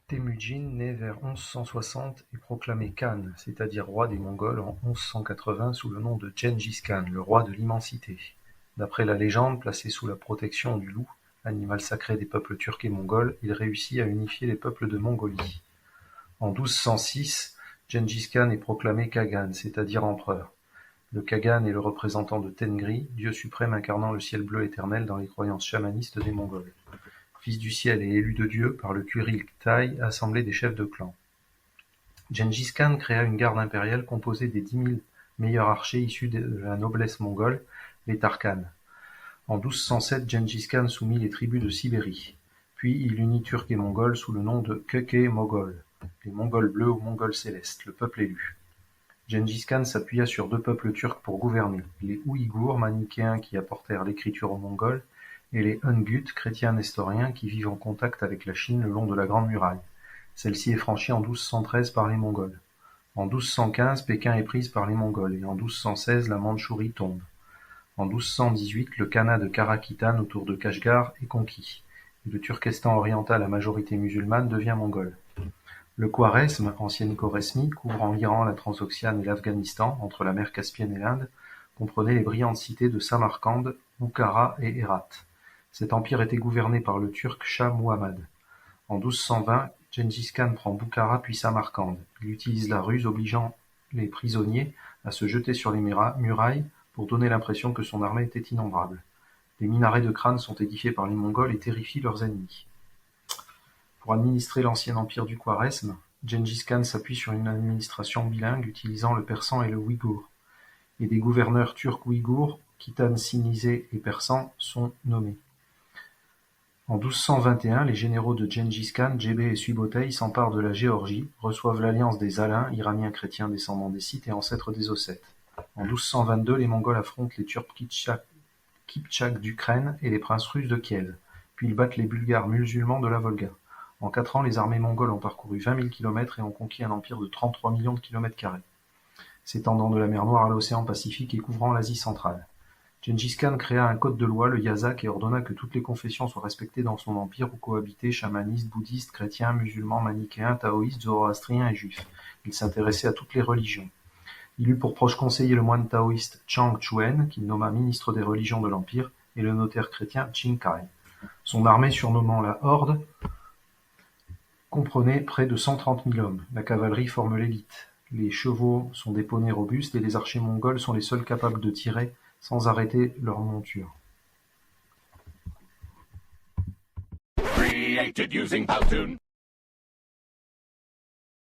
Temujin naît vers 1160 et proclamé Khan, c'est-à-dire roi des Mongols en 1180 sous le nom de Gengis Khan, le roi de l'immensité. D'après la légende, placé sous la protection du loup, animal sacré des peuples turcs et mongols, il réussit à unifier les peuples de Mongolie. En 1206, Gengis Khan est proclamé Khagan, c'est-à-dire empereur. Le Khagan est le représentant de Tengri, dieu suprême incarnant le ciel bleu éternel dans les croyances chamanistes des Mongols. Fils du ciel et élu de Dieu par le Kurilk-Tai, assemblée des chefs de clan. Gengis Khan créa une garde impériale composée des 10 000 meilleurs archers issus de la noblesse mongole, les Tarkans. En 1207, Gengis Khan soumit les tribus de Sibérie. Puis il unit Turcs et Mongols sous le nom de Köke-Moghol, les Mongols bleus ou Mongols célestes, le peuple élu. Gengis Khan s'appuya sur 2 peuples turcs pour gouverner, les Ouïghours manichéens qui apportèrent l'écriture aux Mongols, et les Hungut, chrétiens nestoriens qui vivent en contact avec la Chine le long de la Grande Muraille. Celle-ci est franchie en 1213 par les Mongols. En 1215, Pékin est prise par les Mongols, et en 1216, la Mandchourie tombe. En 1218, le Khanat de Karakitan autour de Kashgar est conquis, et le Turkestan oriental à majorité musulmane devient mongol. Le Khwarezm, ancienne Khorezmie, couvrant l'Iran, la Transoxiane et l'Afghanistan, entre la mer Caspienne et l'Inde, comprenait les brillantes cités de Samarcande, Bukhara et Hérat. Cet empire était gouverné par le Turc Shah Muhammad. En 1220, Gengis Khan prend Bukhara puis Samarcande. Il utilise la ruse obligeant les prisonniers à se jeter sur les murailles pour donner l'impression que son armée était innombrable. Des minarets de crânes sont édifiés par les Mongols et terrifient leurs ennemis. Pour administrer l'ancien empire du Khwarezm, Gengis Khan s'appuie sur une administration bilingue utilisant le persan et le ouïghour. Et des gouverneurs turcs ouïghours, Khitan Sinizé et persans, sont nommés. En 1221, les généraux de Gengis Khan, Djébé et Subotai, s'emparent de la Géorgie, reçoivent l'alliance des Alains, iraniens chrétiens descendants des Scythes et ancêtres des Ossètes. En 1222, les Mongols affrontent les Turcs Kiptchaks d'Ukraine et les princes russes de Kiev, puis ils battent les Bulgares musulmans de la Volga. En 4 ans, les armées mongoles ont parcouru 20 000 km et ont conquis un empire de 33 millions de km², s'étendant de la mer Noire à l'océan Pacifique et couvrant l'Asie centrale. Gengis Khan créa un code de loi, le Yazak, et ordonna que toutes les confessions soient respectées dans son empire où cohabitaient chamanistes, bouddhistes, chrétiens, musulmans, manichéens, taoïstes, zoroastriens et juifs. Il s'intéressait à toutes les religions. Il eut pour proche conseiller le moine taoïste Chang Chuen, qu'il nomma ministre des religions de l'empire, et le notaire chrétien Qin Kai. Son armée, surnommant la Horde, comprenait près de 130 000 hommes. La cavalerie forme l'élite. Les chevaux sont des poneys robustes et les archers mongols sont les seuls capables de tirer sans arrêter leur monture. Created using Powtoon.